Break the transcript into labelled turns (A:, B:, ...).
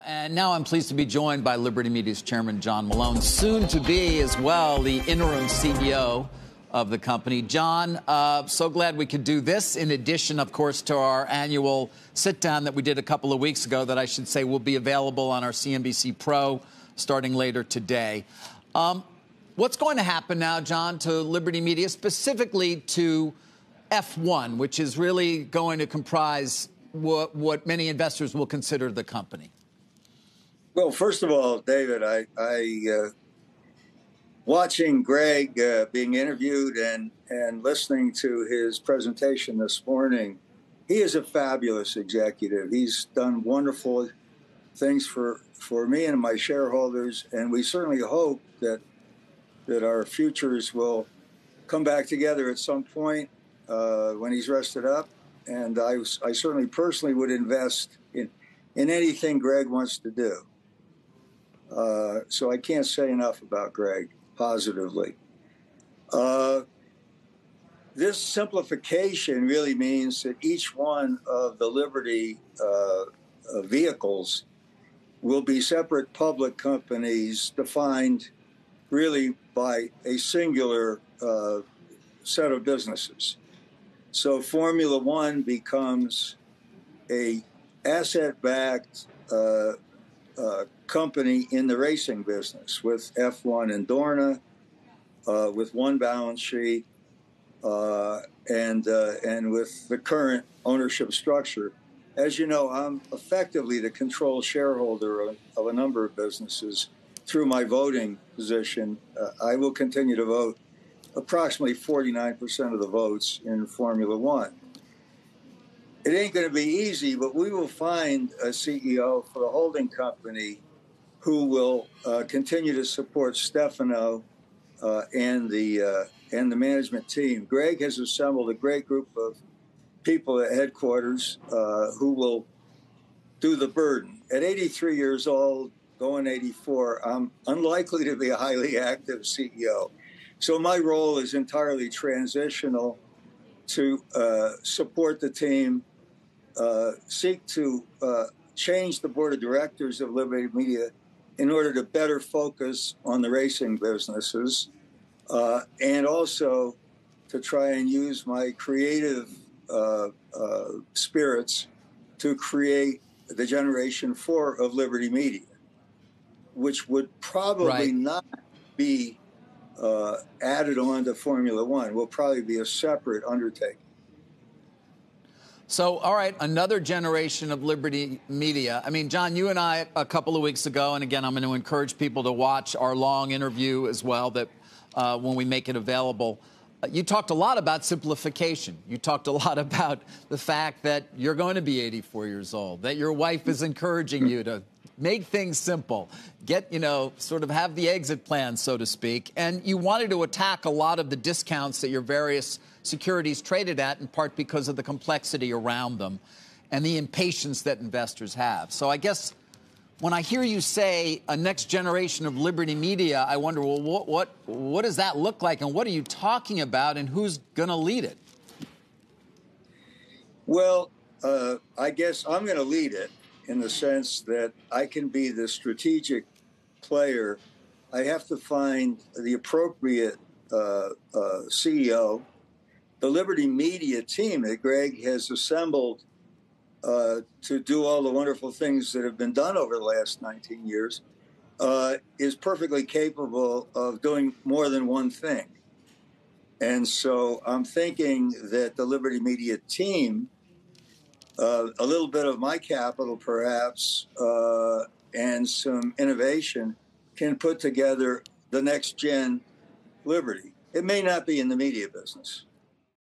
A: And now I'm pleased to be joined by Liberty Media's chairman, John Malone, soon to be as well the interim CEO of the company. John, so glad we could do this in addition, of course, to our annual sit-down that we did a couple of weeks ago that I should say will be available on our CNBC Pro starting later today. What's going to happen now, John, to Liberty Media, specifically to F1, which is really going to comprise what many investors will consider the company?
B: Well, first of all, David, watching Greg being interviewed and listening to his presentation this morning, he is a fabulous executive. He's done wonderful things for me and my shareholders, and we certainly hope that our futures will come back together at some point when he's rested up. And I certainly personally would invest in anything Greg wants to do. So I can't say enough about Greg positively. This simplification really means that each one of the Liberty vehicles will be separate public companies defined really by a singular set of businesses. So Formula One becomes a asset-backed company in the racing business with F1 and Dorna, with one balance sheet, and with the current ownership structure. As you know, I'm effectively the control shareholder of a number of businesses through my voting position. I will continue to vote approximately 49% of the votes in Formula One. It ain't going to be easy, but we will find a CEO for the holding company who will continue to support Stefano and the management team. Greg has assembled a great group of people at headquarters who will do the burden. At 83 years old, going 84, I'm unlikely to be a highly active CEO. So my role is entirely transitional to support the team, seek to change the board of directors of Liberty Media in order to better focus on the racing businesses, and also to try and use my creative spirits to create the Generation 4 of Liberty Media, which would probably not be added on to Formula One. Will probably be a separate undertaking.
A: So, all right, another generation of Liberty Media. I mean, John, you and I a couple of weeks ago, and again, I'm going to encourage people to watch our long interview as well that when we make it available. You talked a lot about simplification. You talked a lot about the fact that you're going to be 84 years old, that your wife is encouraging you to make things simple, get, sort of have the exit plan, so to speak. And you wanted to attack a lot of the discounts that your various securities traded at, in part because of the complexity around them and the impatience that investors have. So I guess when I hear you say a next generation of Liberty Media, I wonder, well, what does that look like, and what are you talking about, and who's going to lead it?
B: Well, I guess I'm going to lead it in the sense that I can be the strategic player. I have to find the appropriate CEO. The Liberty Media team that Greg has assembled to do all the wonderful things that have been done over the last 19 years is perfectly capable of doing more than one thing. And so I'm thinking that the Liberty Media team, a little bit of my capital perhaps, and some innovation can put together the next gen Liberty. It may not be in the media business.